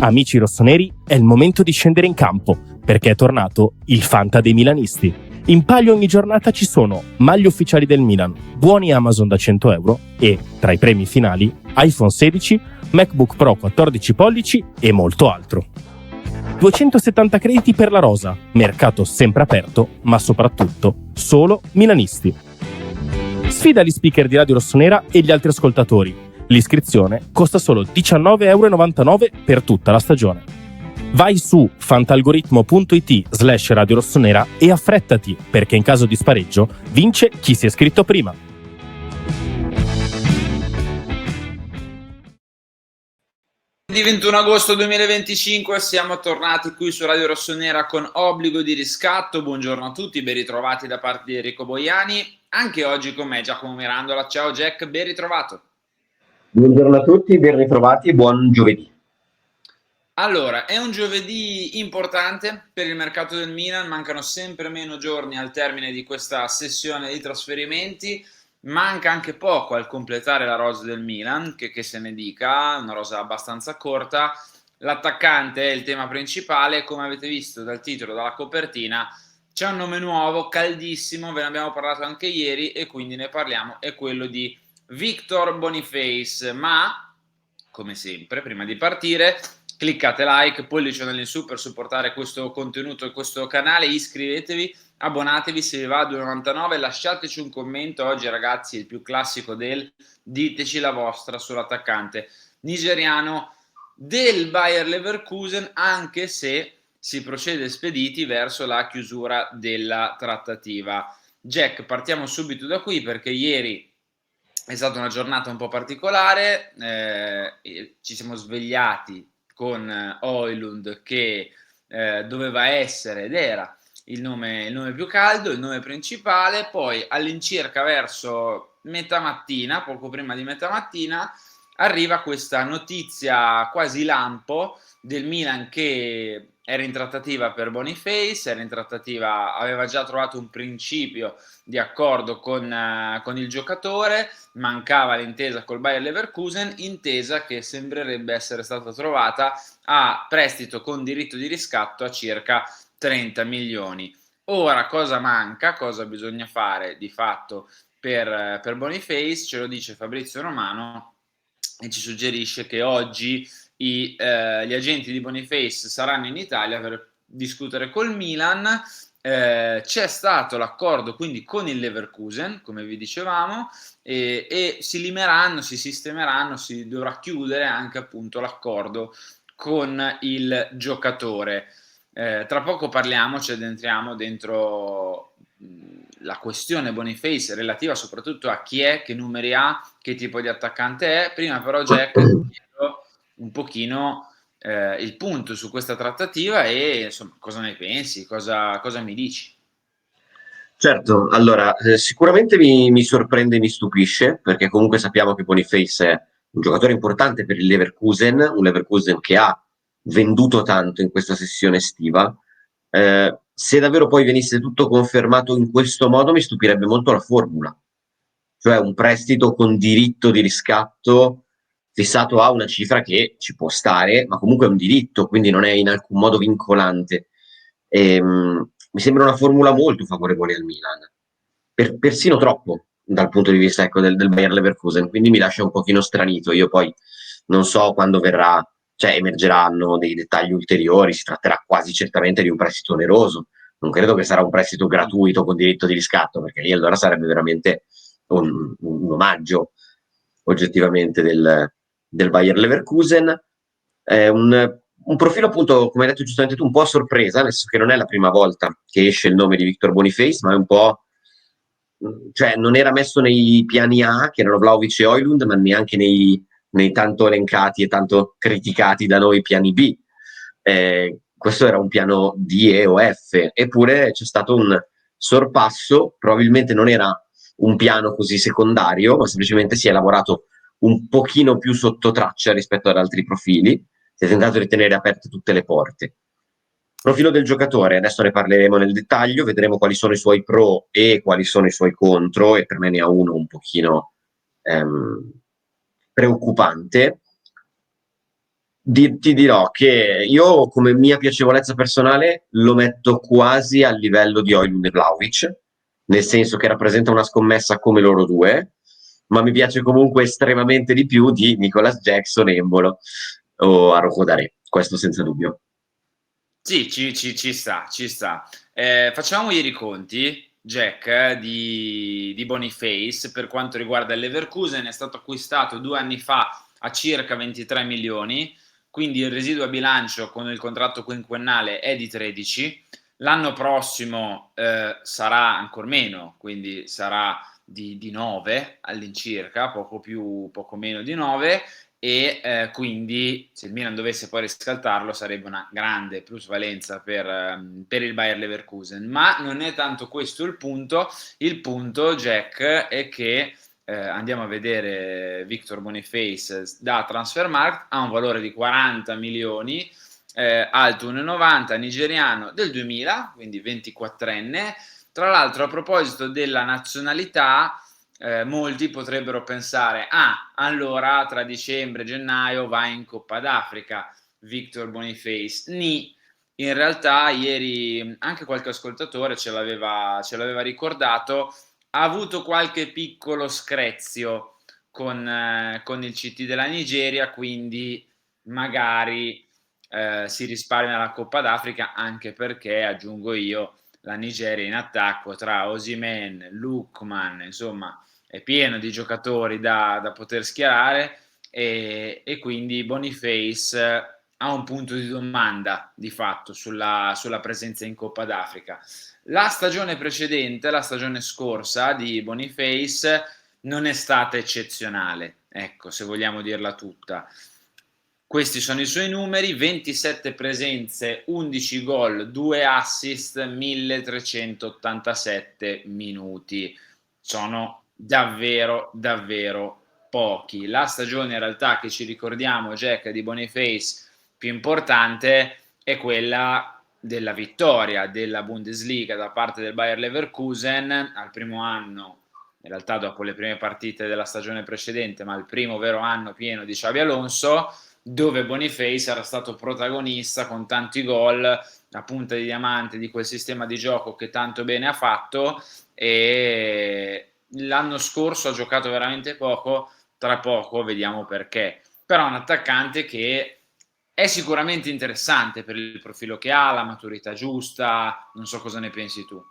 Amici rossoneri, è il momento di scendere in campo, perché è tornato il Fanta dei milanisti. In palio ogni giornata ci sono maglie ufficiali del Milan, buoni Amazon da 100 euro e, tra i premi finali, iPhone 16, MacBook Pro 14 pollici e molto altro. 270 crediti per la rosa, mercato sempre aperto, ma soprattutto solo milanisti. Sfida gli speaker di Radio Rossonera e gli altri ascoltatori. L'iscrizione costa solo 19,99 € per tutta la stagione. Vai su fantalgoritmo.it/Radio Rossonera e affrettati, perché in caso di spareggio vince chi si è iscritto prima. Di 21 agosto 2025 siamo tornati qui su Radio Rossonera con Obbligo di riscatto. Buongiorno a tutti, ben ritrovati da parte di Enrico Boiani. Anche oggi con me Giacomo Mirandola. Ciao Jack, ben ritrovato. Buongiorno a tutti, ben ritrovati e buon giovedì. Allora, è un giovedì importante per il mercato del Milan, mancano sempre meno giorni al termine di questa sessione di trasferimenti, manca anche poco al completare la rosa del Milan, che se ne dica, una rosa abbastanza corta. L'attaccante è il tema principale, come avete visto dal titolo, dalla copertina, c'è un nome nuovo, caldissimo, ve ne abbiamo parlato anche ieri e quindi ne parliamo, è quello di Victor Boniface, ma come sempre prima di partire cliccate like, pollice all'insù per supportare questo contenuto e questo canale, iscrivetevi, abbonatevi se vi va a 2,99, lasciateci un commento oggi ragazzi, il più classico diteci la vostra sull'attaccante nigeriano del Bayer Leverkusen, anche se si procede spediti verso la chiusura della trattativa. Jack, partiamo subito da qui perché ieri è stata una giornata un po' particolare, ci siamo svegliati con Højlund che doveva essere ed era il nome più caldo, il nome principale, poi all'incirca verso metà mattina, poco prima di metà mattina, arriva questa notizia quasi lampo del Milan che era in trattativa per Boniface, era in trattativa, aveva già trovato un principio di accordo con il giocatore, mancava l'intesa col Bayer Leverkusen, intesa che sembrerebbe essere stata trovata a prestito con diritto di riscatto a circa 30 milioni. Ora cosa manca, cosa bisogna fare di fatto per Boniface, ce lo dice Fabrizio Romano e ci suggerisce che oggi gli agenti di Boniface saranno in Italia per discutere col Milan. C'è stato l'accordo quindi con il Leverkusen, come vi dicevamo, e si limeranno, si sistemeranno, si dovrà chiudere anche appunto l'accordo con il giocatore. Tra poco parliamo, ci addentriamo dentro la questione Boniface relativa soprattutto a chi è, che numeri ha, che tipo di attaccante è. Prima però Jack chiedo un pochino il punto su questa trattativa e insomma cosa ne pensi, cosa mi dici? Certo, allora sicuramente mi sorprende e mi stupisce perché comunque sappiamo che Boniface è un giocatore importante per il Leverkusen, un Leverkusen che ha venduto tanto in questa sessione estiva. Se davvero poi venisse tutto confermato in questo modo mi stupirebbe molto la formula, cioè un prestito con diritto di riscatto fissato a una cifra che ci può stare, ma comunque è un diritto, quindi non è in alcun modo vincolante. Mi sembra una formula molto favorevole al Milan, persino troppo dal punto di vista ecco, del Bayer Leverkusen, quindi mi lascia un pochino stranito. Io poi non so quando verrà, cioè emergeranno dei dettagli ulteriori, si tratterà quasi certamente di un prestito oneroso, non credo che sarà un prestito gratuito con diritto di riscatto, perché lì allora sarebbe veramente un omaggio oggettivamente del Bayer Leverkusen. È un profilo appunto, come hai detto giustamente tu, un po' a sorpresa, nel senso che non è la prima volta che esce il nome di Victor Boniface, ma è un po', cioè non era messo nei piani A, che erano Vlahovic e Højlund, ma neanche nei tanto elencati e tanto criticati da noi piani B. Questo era un piano D, E o F, eppure c'è stato un sorpasso, probabilmente non era un piano così secondario, ma semplicemente si è lavorato un pochino più sotto traccia rispetto ad altri profili, si è tentato di tenere aperte tutte le porte. Profilo del giocatore, adesso ne parleremo nel dettaglio, vedremo quali sono i suoi pro e quali sono i suoi contro, e per me ne ha uno un pochino preoccupante. Ti dirò che io, come mia piacevolezza personale, lo metto quasi al livello di Højlund e Vlahovic, nel senso che rappresenta una scommessa come loro due, ma mi piace comunque estremamente di più di Nicolas Jackson, Embolo o Arrojo, questo senza dubbio. Sì, ci sta, ci sta. Facciamo i riconti, Jack, di Boniface per quanto riguarda il Leverkusen. È stato acquistato 2 anni fa a circa 23 milioni, quindi il residuo a bilancio con il contratto quinquennale è di 13. L'anno prossimo sarà ancora meno, quindi sarà di 9 all'incirca, poco più, poco meno di 9, e quindi se il Milan dovesse poi riscaldarlo sarebbe una grande plusvalenza per il Bayer Leverkusen. Ma non è tanto questo il punto, Jack, è che andiamo a vedere Victor Boniface da Transfermarkt, ha un valore di 40 milioni, alto 1,90, nigeriano del 2000, quindi 24enne. Tra l'altro, a proposito della nazionalità, molti potrebbero pensare, allora tra dicembre e gennaio va in Coppa d'Africa Victor Boniface. In realtà ieri anche qualche ascoltatore ce l'aveva ricordato, ha avuto qualche piccolo screzio con il CT della Nigeria, quindi magari si risparmia la Coppa d'Africa, anche perché, aggiungo io, la Nigeria in attacco tra Osimhen, Lookman, insomma è pieno di giocatori da poter schierare, e quindi Boniface ha un punto di domanda di fatto sulla presenza in Coppa d'Africa. La stagione precedente, la stagione scorsa di Boniface non è stata eccezionale, ecco, se vogliamo dirla tutta. Questi sono i suoi numeri: 27 presenze, 11 gol, 2 assist, 1387 minuti. Sono davvero, davvero pochi. La stagione in realtà che ci ricordiamo, Jack, di Boniface più importante è quella della vittoria della Bundesliga da parte del Bayer Leverkusen al primo anno, in realtà dopo le prime partite della stagione precedente, ma il primo vero anno pieno di Xabi Alonso, dove Boniface era stato protagonista con tanti gol, la punta di diamante di quel sistema di gioco che tanto bene ha fatto, e l'anno scorso ha giocato veramente poco, tra poco vediamo perché. Però è un attaccante che è sicuramente interessante per il profilo che ha, la maturità giusta, non so cosa ne pensi tu.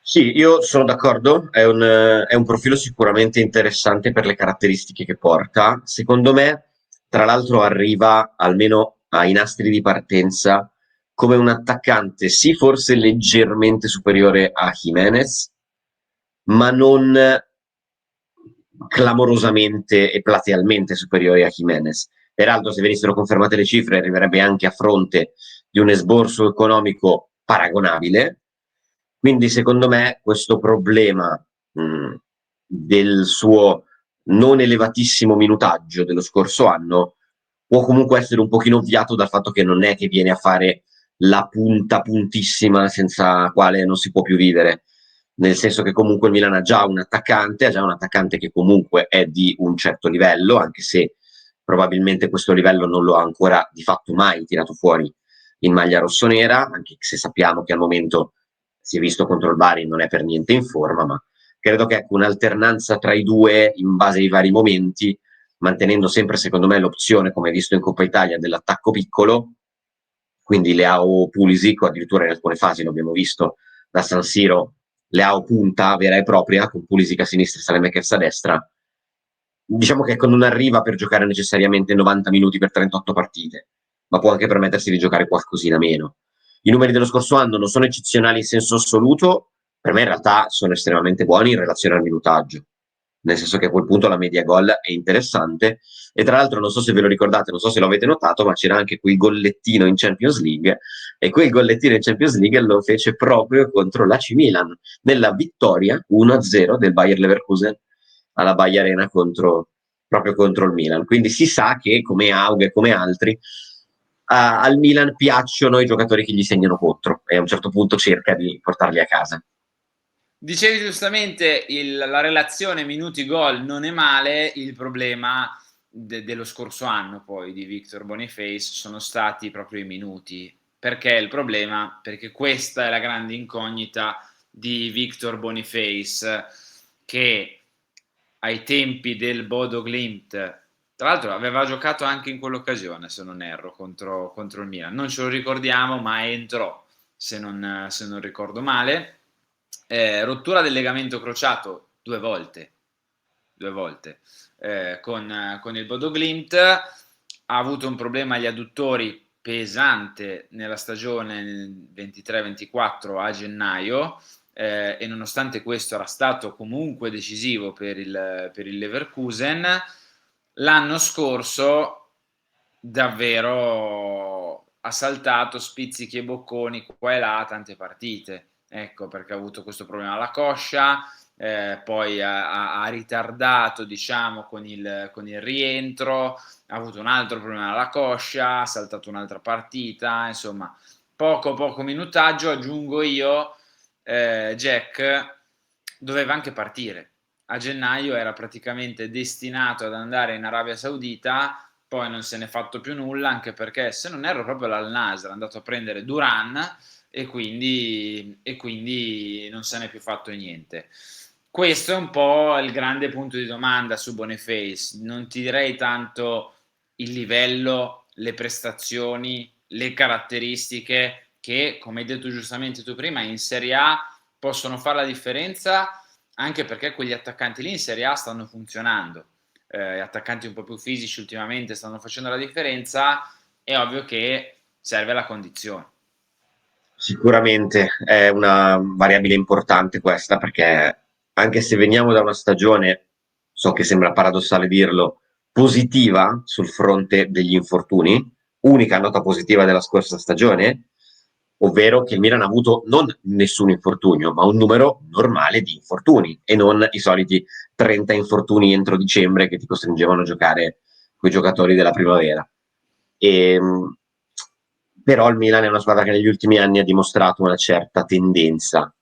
Sì, io sono d'accordo, è un profilo sicuramente interessante per le caratteristiche che porta. Secondo me, tra l'altro, arriva almeno ai nastri di partenza come un attaccante, sì, forse leggermente superiore a Jimenez, ma non clamorosamente e platealmente superiore a Jimenez. Peraltro, se venissero confermate le cifre, arriverebbe anche a fronte di un esborso economico paragonabile. Quindi, secondo me, questo problema del suo non elevatissimo minutaggio dello scorso anno può comunque essere un pochino ovviato dal fatto che non è che viene a fare la punta puntissima senza quale non si può più vivere, nel senso che comunque il Milan ha già un attaccante che comunque è di un certo livello, anche se probabilmente questo livello non lo ha ancora di fatto mai tirato fuori in maglia rossonera, anche se sappiamo che al momento si è visto contro il Bari non è per niente in forma, ma credo che ecco, un'alternanza tra i due in base ai vari momenti, mantenendo sempre secondo me l'opzione, come visto in Coppa Italia, dell'attacco piccolo, quindi Leao Pulisic, o addirittura in alcune fasi lo abbiamo visto da San Siro, Leao punta vera e propria, con Pulisic a sinistra e Saelemaekers a destra. Diciamo che ecco, non arriva per giocare necessariamente 90 minuti per 38 partite, ma può anche permettersi di giocare qualcosina meno. I numeri dello scorso anno non sono eccezionali in senso assoluto, per me in realtà sono estremamente buoni in relazione al minutaggio, nel senso che a quel punto la media gol è interessante, e tra l'altro non so se ve lo ricordate, non so se lo avete notato, ma c'era anche quel gollettino in Champions League, e quel gollettino in Champions League lo fece proprio contro l'AC Milan, nella vittoria 1-0 del Bayer Leverkusen alla Baia Arena proprio contro il Milan. Quindi si sa che, come Aug e come altri, al Milan piacciono i giocatori che gli segnano contro, e a un certo punto cerca di portarli a casa. Dicevi giustamente, la relazione minuti-gol non è male, il problema dello scorso anno poi di Victor Boniface sono stati proprio i minuti. Perché il problema? Perché questa è la grande incognita di Victor Boniface, che ai tempi del Bodo Glimt, tra l'altro aveva giocato anche in quell'occasione, se non erro, contro il Milan. Non ce lo ricordiamo, ma entrò, se non ricordo male. Rottura del legamento crociato due volte con il Bodo Glimt. Ha avuto un problema agli adduttori pesante nella stagione 23-24 a gennaio, e nonostante questo era stato comunque decisivo per il Leverkusen. L'anno scorso davvero ha saltato spizzichi e bocconi qua e là tante partite, ecco perché ha avuto questo problema alla coscia, poi ha ritardato, diciamo, con il rientro, ha avuto un altro problema alla coscia, ha saltato un'altra partita, insomma poco minutaggio. Aggiungo io, Jack doveva anche partire a gennaio, era praticamente destinato ad andare in Arabia Saudita, poi non se n'è fatto più nulla, anche perché, se non erro, proprio l'Al Nassr è andato a prendere Duran, e quindi non se n'è più fatto niente. Questo è un po' il grande punto di domanda su Boniface. Non ti direi tanto il livello, le prestazioni, le caratteristiche che, come hai detto giustamente tu prima, in Serie A possono fare la differenza, anche perché quegli attaccanti lì in Serie A stanno funzionando. Gli attaccanti un po' più fisici ultimamente stanno facendo la differenza. È ovvio che serve la condizione. Sicuramente è una variabile importante questa, perché anche se veniamo da una stagione, so che sembra paradossale dirlo, positiva sul fronte degli infortuni, unica nota positiva della scorsa stagione, ovvero che il Milan ha avuto non nessun infortunio, ma un numero normale di infortuni e non i soliti 30 infortuni entro dicembre che ti costringevano a giocare con i giocatori della primavera. E, però il Milan è una squadra che negli ultimi anni ha dimostrato una certa tendenza,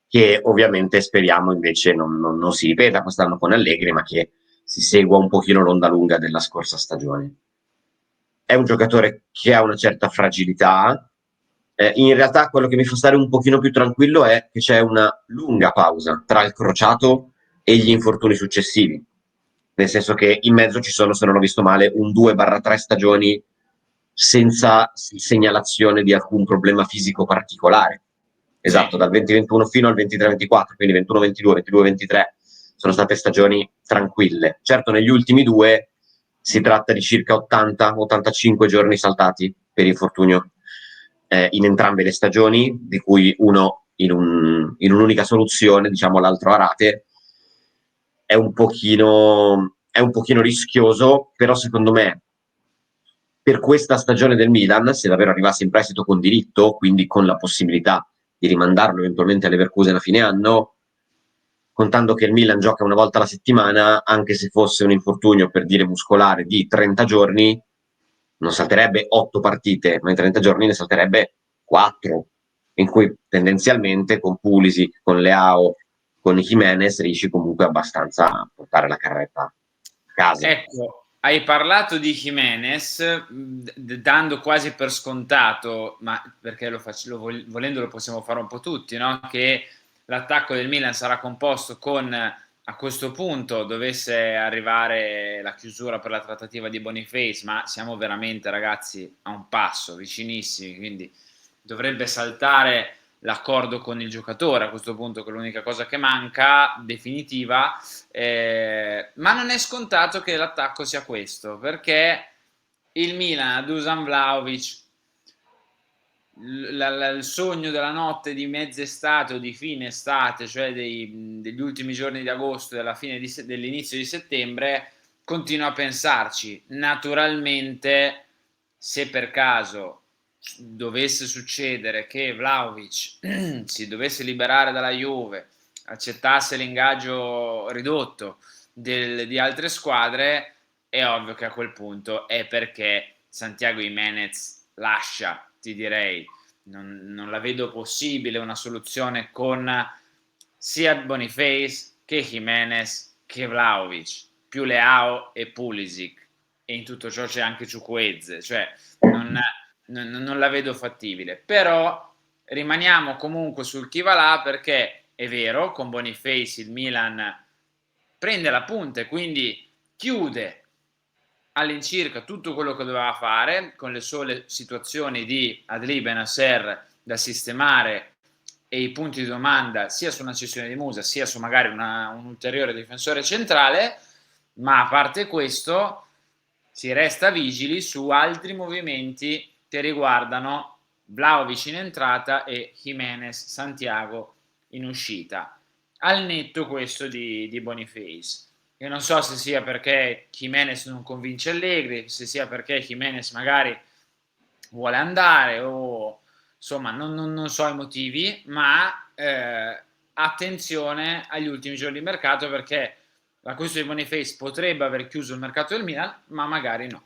che ovviamente speriamo invece non si ripeta quest'anno con Allegri, ma che si segua un pochino l'onda lunga della scorsa stagione. È un giocatore che ha una certa fragilità. In realtà quello che mi fa stare un pochino più tranquillo è che c'è una lunga pausa tra il crociato e gli infortuni successivi, nel senso che in mezzo ci sono, se non ho visto male, un 2-3 stagioni senza segnalazione di alcun problema fisico particolare. Esatto, Sì. dal 2021 fino al 23-24, quindi 21-22, 22-23 sono state stagioni tranquille. Certo, negli ultimi due si tratta di circa 80-85 giorni saltati per infortunio in entrambe le stagioni, di cui uno in un'unica soluzione, diciamo l'altro a rate. È un pochino rischioso, però secondo me per questa stagione del Milan, se davvero arrivasse in prestito con diritto, quindi con la possibilità di rimandarlo eventualmente alle Leverkusen a fine anno, contando che il Milan gioca una volta alla settimana, anche se fosse un infortunio, per dire, muscolare di 30 giorni, non salterebbe 8 partite, ma in 30 giorni ne salterebbe 4, in cui tendenzialmente con Pulisic, con Leao, con Jimenez riesci comunque abbastanza a portare la carretta a casa. Ecco, hai parlato di Jimenez, dando quasi per scontato, ma perché volendo lo possiamo fare un po' tutti, no? Che l'attacco del Milan sarà composto con, a questo punto, dovesse arrivare la chiusura per la trattativa di Boniface, ma siamo veramente, ragazzi, a un passo, vicinissimi, quindi dovrebbe saltare l'accordo con il giocatore a questo punto, che è l'unica cosa che manca, definitiva. Ma non è scontato che l'attacco sia questo, perché il Milan a Dusan Vlahovic, il sogno della notte di mezz'estate o di fine estate, cioè degli ultimi giorni di agosto e dell'inizio di settembre, continua a pensarci. Naturalmente, se per caso dovesse succedere che Vlahovic si dovesse liberare dalla Juve, accettasse l'ingaggio ridotto di altre squadre, è ovvio che a quel punto è perché Santiago Jimenez lascia, ti direi. Non la vedo possibile una soluzione con sia Boniface che Jimenez che Vlahovic. più Leao e Pulisic, e in tutto ciò c'è anche Chukwueze, cioè non la vedo fattibile, però rimaniamo comunque sul chi va là, perché è vero, con Boniface il Milan prende la punta e quindi chiude all'incirca tutto quello che doveva fare, con le sole situazioni di Adli Benasser da sistemare e i punti di domanda sia su una cessione di Musa sia su magari un ulteriore difensore centrale, ma a parte questo si resta vigili su altri movimenti che riguardano Vlahovic in entrata e Jimenez Santiago in uscita, al netto questo di Boniface. Io non so se sia perché Jimenez non convince Allegri, se sia perché Jimenez magari vuole andare, o insomma non so i motivi, ma attenzione agli ultimi giorni di mercato, perché l'acquisto di Boniface potrebbe aver chiuso il mercato del Milan, ma magari no.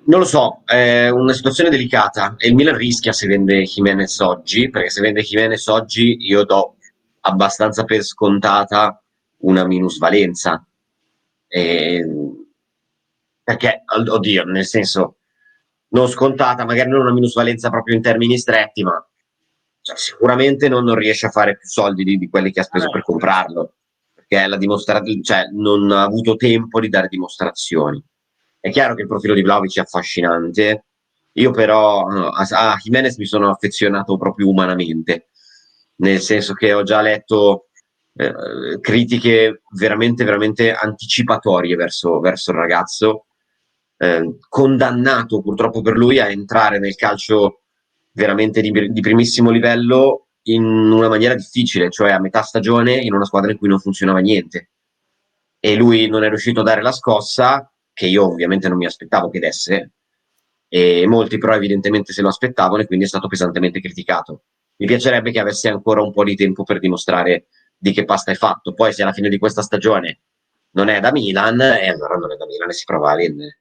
Non lo so, è una situazione delicata e il Milan rischia se vende Jimenez oggi, perché se vende Jimenez oggi io do abbastanza per scontata una minusvalenza. Perché, oddio, nel senso, non scontata, magari non una minusvalenza proprio in termini stretti, ma cioè, sicuramente non riesce a fare più soldi di quelli che ha speso per comprarlo, perché cioè, non ha avuto tempo di dare dimostrazioni. È chiaro che il profilo di Vlahovic è affascinante, io però a Jimenez mi sono affezionato proprio umanamente, nel senso che ho già letto critiche veramente, veramente anticipatorie verso il ragazzo, condannato purtroppo per lui a entrare nel calcio veramente di primissimo livello in una maniera difficile, cioè a metà stagione in una squadra in cui non funzionava niente, e lui non è riuscito a dare la scossa che io ovviamente non mi aspettavo che desse, e molti però evidentemente se lo aspettavano, e quindi è stato pesantemente criticato. Mi piacerebbe che avesse ancora un po' di tempo per dimostrare di che pasta è fatto. Poi se alla fine di questa stagione non è da Milan, allora non è da Milan e si prova a vendere.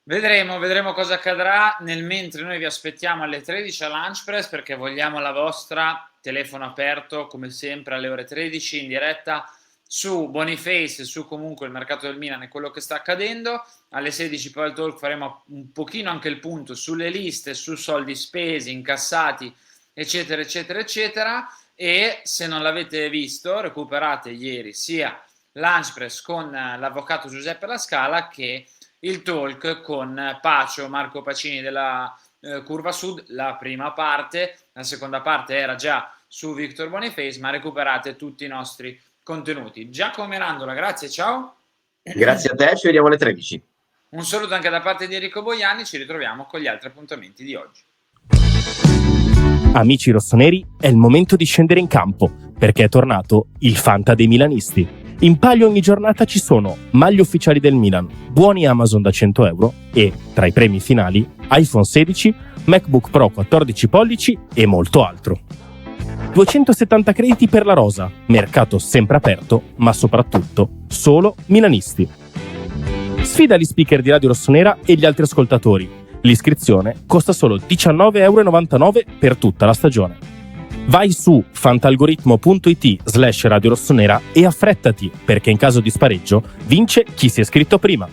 Vedremo cosa accadrà. Nel mentre noi vi aspettiamo alle 13 a Lunch Press, perché vogliamo la vostra, telefono aperto come sempre alle ore 13 in diretta su Boniface, su comunque il mercato del Milan e quello che sta accadendo. Alle 16 poi al talk faremo un pochino anche il punto sulle liste, su soldi spesi, incassati, eccetera eccetera eccetera. E se non l'avete visto, recuperate ieri sia Lunch Press con l'avvocato Giuseppe La Scala che il talk con Pacio, Marco Pacini della Curva Sud, la prima parte. La seconda parte era già su Victor Boniface, ma recuperate tutti i nostri contenuti. Giacomo Mirandola, grazie, ciao. Grazie a te, ci vediamo alle 13. Un saluto anche da parte di Enrico Boiani, ci ritroviamo con gli altri appuntamenti di oggi. Amici rossoneri, è il momento di scendere in campo, perché è tornato il Fanta dei milanisti. In palio ogni giornata ci sono maglie ufficiali del Milan, buoni Amazon da 100 euro e, tra i premi finali, iPhone 16, MacBook Pro 14 pollici e molto altro. 270 crediti per la rosa, mercato sempre aperto, ma soprattutto solo milanisti. Sfida gli speaker di Radio Rossonera e gli altri ascoltatori. L'iscrizione costa solo 19,99 euro per tutta la stagione. Vai su fantalgoritmo.it/Radio Rossonera e affrettati, perché in caso di spareggio vince chi si è iscritto prima.